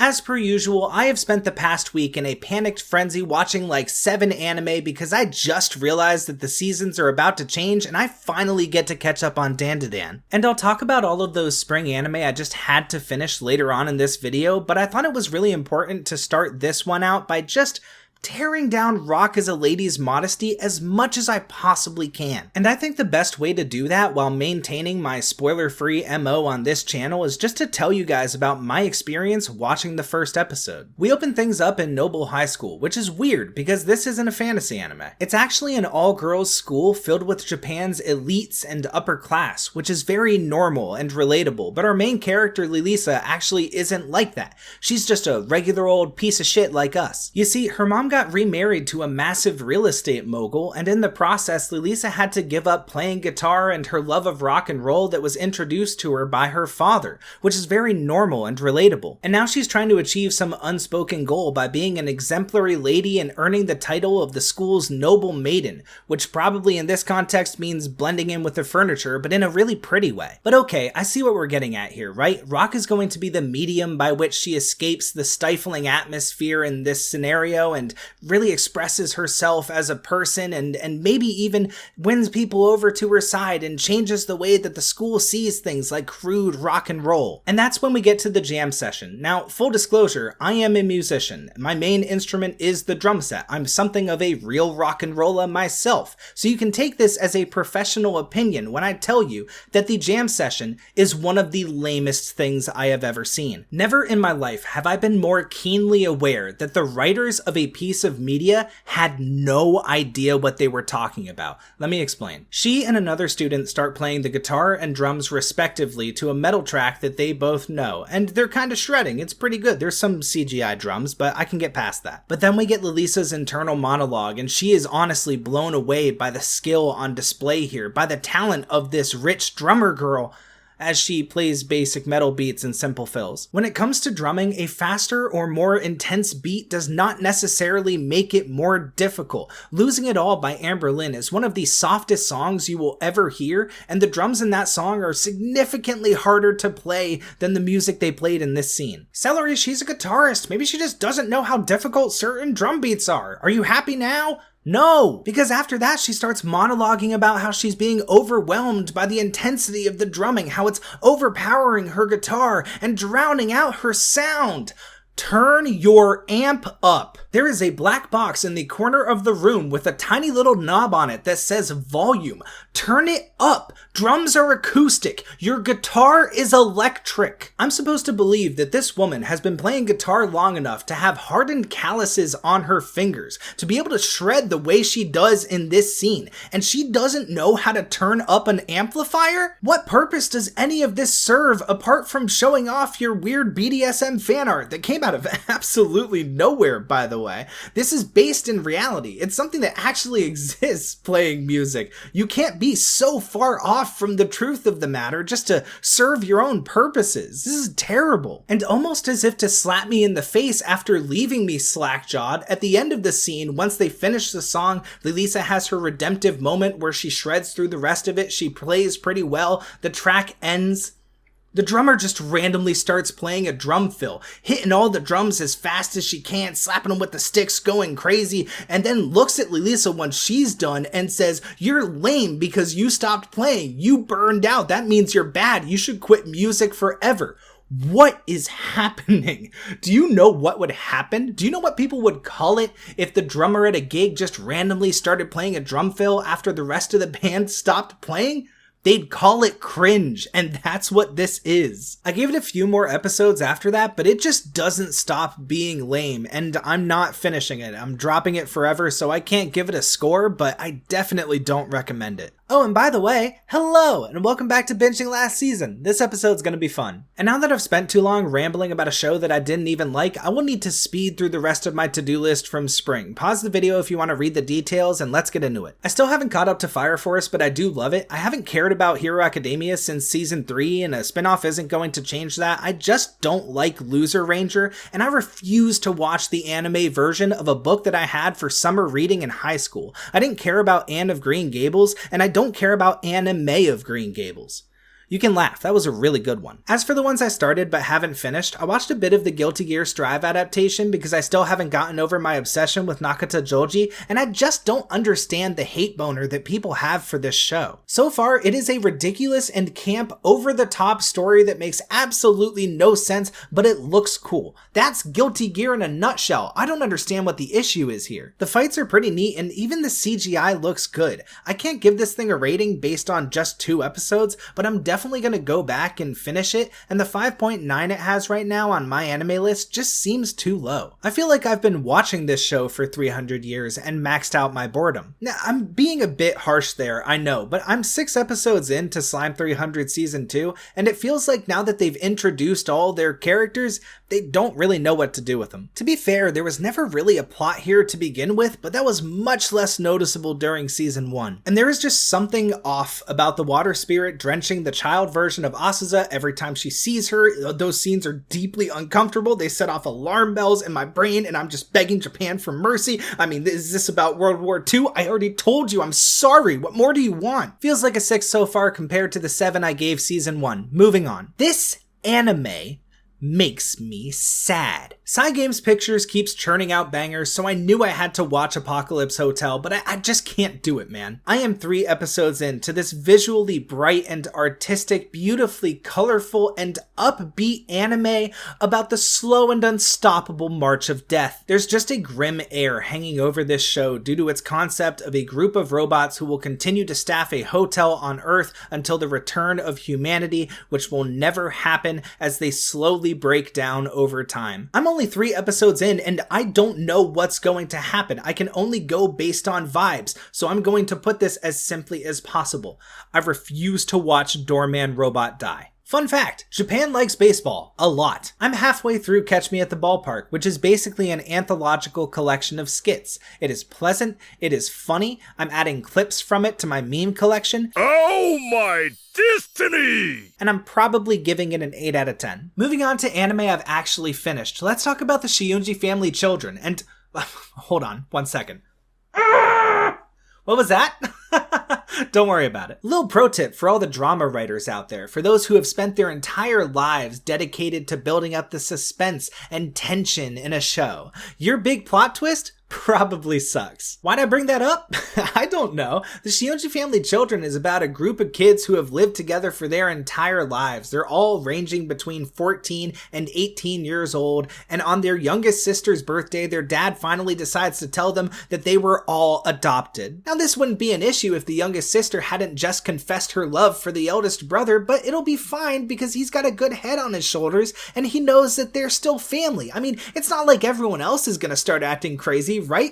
As per usual, I have spent the past week in a panicked frenzy watching like 7 anime because I just realized that the seasons are about to change and I finally get to catch up on Dandadan. And I'll talk about all of those spring anime I just had to finish later on in this video, but I thought it was really important to start this one out by just tearing down Rock as a Lady's Modesty as much as I possibly can. And I think the best way to do that while maintaining my spoiler-free MO on this channel is just to tell you guys about my experience watching the first episode. We open things up in Noble High School, which is weird because this isn't a fantasy anime. It's actually an all-girls school filled with Japan's elites and upper class, which is very normal and relatable, but our main character Lilisa actually isn't like that. She's just a regular old piece of shit like us. You see, her mom got remarried to a massive real estate mogul, and in the process, Lilisa had to give up playing guitar and her love of rock and roll that was introduced to her by her father, which is very normal and relatable. And now she's trying to achieve some unspoken goal by being an exemplary lady and earning the title of the school's noble maiden, which probably in this context means blending in with the furniture, but in a really pretty way. But okay, I see what we're getting at here, right? Rock is going to be the medium by which she escapes the stifling atmosphere in this scenario and really expresses herself as a person and maybe even wins people over to her side and changes the way that the school sees things like crude rock and roll. And that's when we get to the jam session. Now, full disclosure, I am a musician. My main instrument is the drum set. I'm something of a real rock and roller myself. So you can take this as a professional opinion when I tell you that the jam session is one of the lamest things I have ever seen. Never in my life have I been more keenly aware that the writers of a piece of media had no idea what they were talking about. Let me explain. She and another student start playing the guitar and drums respectively to a metal track that they both know, and they're kind of shredding. It's pretty good. There's some CGI drums, but I can get past that. But then we get Lilisa's internal monologue, and she is honestly blown away by the skill on display here, by the talent of this rich drummer girl, as she plays basic metal beats and simple fills. When it comes to drumming, a faster or more intense beat does not necessarily make it more difficult. Losing It All by Amber Lynn is one of the softest songs you will ever hear, and the drums in that song are significantly harder to play than the music they played in this scene. Celery, she's a guitarist. Maybe she just doesn't know how difficult certain drum beats are. Are you happy now? No, because after that she starts monologuing about how she's being overwhelmed by the intensity of the drumming, how it's overpowering her guitar and drowning out her sound. Turn your amp up. There is a black box in the corner of the room with a tiny little knob on it that says volume. Turn it up. Drums are acoustic. Your guitar is electric. I'm supposed to believe that this woman has been playing guitar long enough to have hardened calluses on her fingers, to be able to shred the way she does in this scene, and she doesn't know how to turn up an amplifier? What purpose does any of this serve apart from showing off your weird BDSM fan art that came out of absolutely nowhere, by the way? This is based in reality. It's something that actually exists, playing music. You can't be so far off from the truth of the matter just to serve your own purposes. This is terrible. And almost as if to slap me in the face after leaving me slack-jawed, at the end of the scene, once they finish the song, Lilisa has her redemptive moment where she shreds through the rest of it. She plays pretty well. The track ends. The drummer just randomly starts playing a drum fill, hitting all the drums as fast as she can, slapping them with the sticks, going crazy, and then looks at Lilisa once she's done and says, "You're lame because you stopped playing. You burned out. That means you're bad. You should quit music forever." What is happening? Do you know what would happen? Do you know what people would call it if the drummer at a gig just randomly started playing a drum fill after the rest of the band stopped playing? They'd call it cringe, and that's what this is. I gave it a few more episodes after that, but it just doesn't stop being lame, and I'm not finishing it. I'm dropping it forever, so I can't give it a score, but I definitely don't recommend it. Oh, and by the way, hello, and welcome back to Binging Last Season. This episode's gonna be fun. And now that I've spent too long rambling about a show that I didn't even like, I will need to speed through the rest of my to-do list from spring. Pause the video if you want to read the details, and let's get into it. I still haven't caught up to Fire Force, but I do love it. I haven't cared about Hero Academia since season 3, and a spinoff isn't going to change that. I just don't like Loser Ranger, and I refuse to watch the anime version of a book that I had for summer reading in high school. I didn't care about Anne of Green Gables, and I don't care about anime of Green Gables. You can laugh, that was a really good one. As for the ones I started but haven't finished, I watched a bit of the Guilty Gear Strive adaptation because I still haven't gotten over my obsession with Nakata Joji, and I just don't understand the hate boner that people have for this show. So far, it is a ridiculous and camp, over-the-top story that makes absolutely no sense, but it looks cool. That's Guilty Gear in a nutshell. I don't understand what the issue is here. The fights are pretty neat, and even the CGI looks good. I can't give this thing a rating based on just 2 episodes, but I'm definitely gonna go back and finish it, and the 5.9 it has right now on my anime list just seems too low. I feel like I've been watching this show for 300 years and maxed out my boredom. Now, I'm being a bit harsh there, I know, but I'm 6 episodes into Slime 300 Season 2, and it feels like now that they've introduced all their characters, they don't really know what to do with them. To be fair, there was never really a plot here to begin with, but that was much less noticeable during Season 1. And there is just something off about the water spirit drenching the child version of Asaza every time she sees her. Those scenes are deeply uncomfortable. They set off alarm bells in my brain, and I'm just begging Japan for mercy. I mean, is this about World War II? I already told you, I'm sorry. What more do you want? Feels like a 6 so far compared to the 7 I gave Season 1. Moving on. This anime makes me sad. Cygames Pictures keeps churning out bangers, so I knew I had to watch Apocalypse Hotel, but I just can't do it, man. I am 3 episodes into this visually bright and artistic, beautifully colorful and upbeat anime about the slow and unstoppable march of death. There's just a grim air hanging over this show due to its concept of a group of robots who will continue to staff a hotel on Earth until the return of humanity, which will never happen as they slowly break down over time. I'm only 3 episodes in and I don't know what's going to happen. I can only go based on vibes, so I'm going to put this as simply as possible. I refuse to watch Doorman Robot die. Fun fact, Japan likes baseball a lot. I'm halfway through Catch Me at the Ballpark, which is basically an anthological collection of skits. It is pleasant, it is funny, I'm adding clips from it to my meme collection. Oh my destiny! And I'm probably giving it an 8 out of 10. Moving on to anime I've actually finished, let's talk about the Shiunji family children, and hold on, 1 second. What was that? Don't worry about it. Little pro tip for all the drama writers out there, for those who have spent their entire lives dedicated to building up the suspense and tension in a show. Your big plot twist probably sucks. Why'd I bring that up? I don't know. The Shiunji family children is about a group of kids who have lived together for their entire lives. They're all ranging between 14 and 18 years old, and on their youngest sister's birthday, their dad finally decides to tell them that they were all adopted. Now, this wouldn't be an issue if the youngest sister hadn't just confessed her love for the eldest brother, but it'll be fine because he's got a good head on his shoulders and he knows that they're still family. I mean, it's not like everyone else is gonna start acting crazy, right?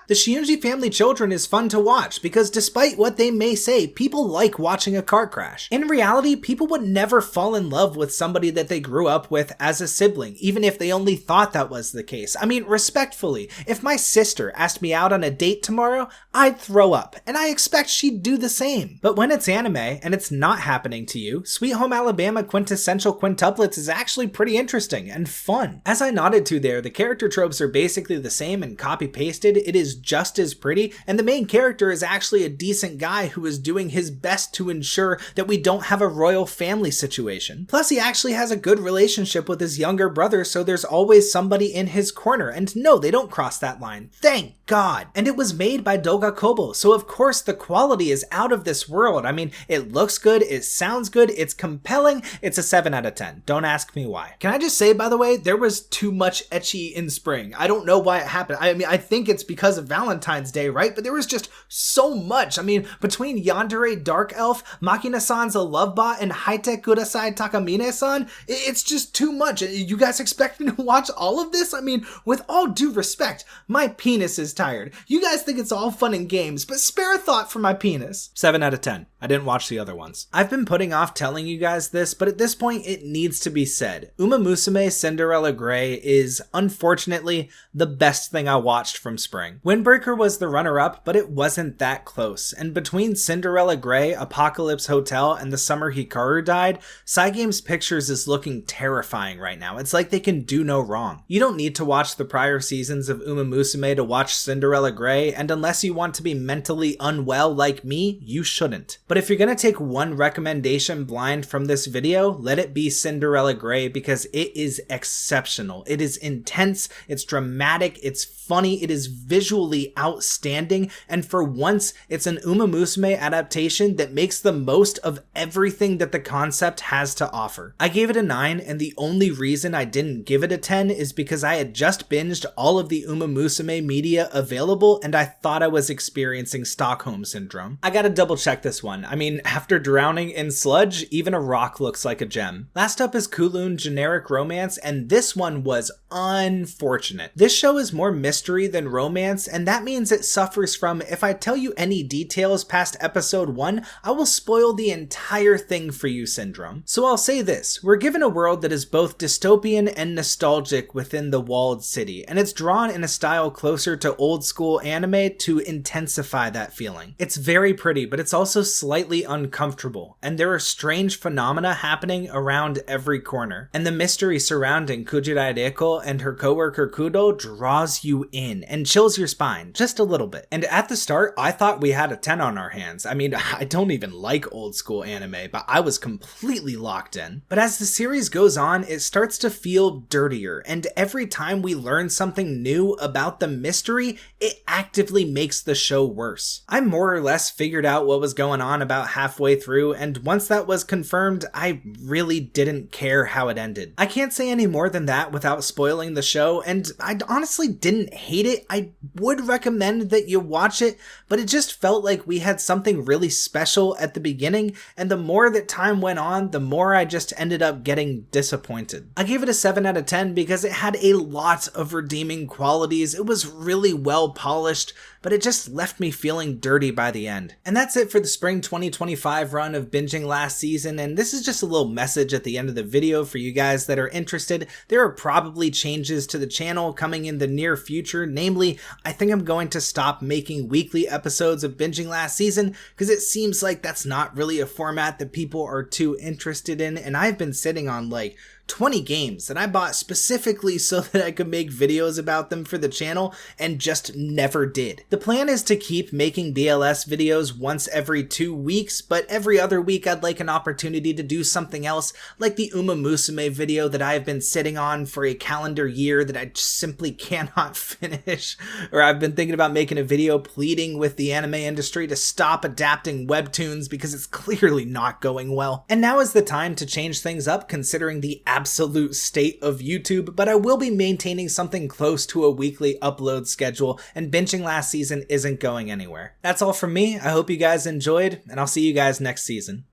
The Shiunji family children is fun to watch because despite what they may say, people like watching a car crash. In reality, people would never fall in love with somebody that they grew up with as a sibling, even if they only thought that was the case. I mean, respectfully, if my sister asked me out on a date tomorrow, I'd throw up, and I expect she'd do the same. But when it's anime, and it's not happening to you, Sweet Home Alabama quintessential quintuplets is actually pretty interesting and fun. As I nodded to there, the character tropes are basically the same and copy-pasted. It is just as pretty, and the main character is actually a decent guy who is doing his best to ensure that we don't have a royal family situation. Plus, he actually has a good relationship with his younger brother, so there's always somebody in his corner, and no, they don't cross that line. Thank God! And it was made by Doga Kobo, so of course the quality is out of this world. I mean, it looks good, it sounds good, it's compelling, it's a 7 out of 10. Don't ask me why. Can I just say, by the way, there was too much ecchi in spring. I don't know why it happened. I mean, I think it's because of Valentine's Day, right? But there was just so much. I mean, between Yandere Dark Elf, Makina-san's a love bot, and High-Tech Kudasai Takamine-san, it's just too much. You guys expect me to watch all of this? I mean, with all due respect, my penis is tired. You guys think it's all fun and games, but spare a thought for my penis. 7 out of 10. I didn't watch the other ones. I've been putting off telling you guys this, but at this point it needs to be said. Uma Musume Cinderella Grey is, unfortunately, the best thing I watched from spring. Windbreaker was the runner-up, but it wasn't that close. And between Cinderella Grey, Apocalypse Hotel, and The Summer Hikaru Died, Cygames Pictures is looking terrifying right now. It's like they can do no wrong. You don't need to watch the prior seasons of Uma Musume to watch Cinderella Grey, and unless you want to be mentally unwell like me, you shouldn't. But if you're gonna take one recommendation blind from this video, let it be Cinderella Grey, because it is exceptional. It is intense, it's dramatic, it's funny, it is visually outstanding, and for once, it's an Musume adaptation that makes the most of everything that the concept has to offer. I gave it a 9, and the only reason I didn't give it a 10 is because I had just binged all of the Musume media available, and I thought I was experiencing Stockholm Syndrome. I gotta double check this one. I mean, after drowning in sludge, even a rock looks like a gem. Last up is Kowloon Generic Romance, and this one was unfortunate. This show is more mystery than romance, and that means it suffers from, if I tell you any details past episode 1, I will spoil the entire thing for you syndrome. So I'll say this, we're given a world that is both dystopian and nostalgic within the walled city, and it's drawn in a style closer to old school anime to intensify that feeling. It's very pretty, but it's also slightly uncomfortable, and there are strange phenomena happening around every corner. And the mystery surrounding Kujiraireko and her coworker Kudo draws you in and chills your spine just a little bit. And at the start, I thought we had a 10 on our hands. I mean, I don't even like old school anime, but I was completely locked in. But as the series goes on, it starts to feel dirtier, and every time we learn something new about the mystery, it actively makes the show worse. I more or less figured out what was going on about halfway through, and once that was confirmed, I really didn't care how it ended. I can't say any more than that without spoiling the show, and I honestly didn't hate it. I would recommend that you watch it, but it just felt like we had something really special at the beginning, and the more that time went on, the more I just ended up getting disappointed. I gave it a 7 out of 10 because it had a lot of redeeming qualities. It was really well polished, but it just left me feeling dirty by the end. And that's it for the spring 2025 run of Binging Last Season, and this is just a little message at the end of the video for you guys that are interested. There are probably changes to the channel coming in the near future, namely, I think I'm going to stop making weekly episodes of Binging Last Season because it seems like that's not really a format that people are too interested in, and I've been sitting on like 20 games that I bought specifically so that I could make videos about them for the channel and just never did. The plan is to keep making BLS videos once every 2 weeks, but every other week I'd like an opportunity to do something else, like the Musume video that I've been sitting on for a calendar year that I just simply cannot finish, or I've been thinking about making a video pleading with the anime industry to stop adapting webtoons because it's clearly not going well. And now is the time to change things up considering the absolute state of YouTube, but I will be maintaining something close to a weekly upload schedule, and Binging Last Season isn't going anywhere. That's all from me. I hope you guys enjoyed, and I'll see you guys next season.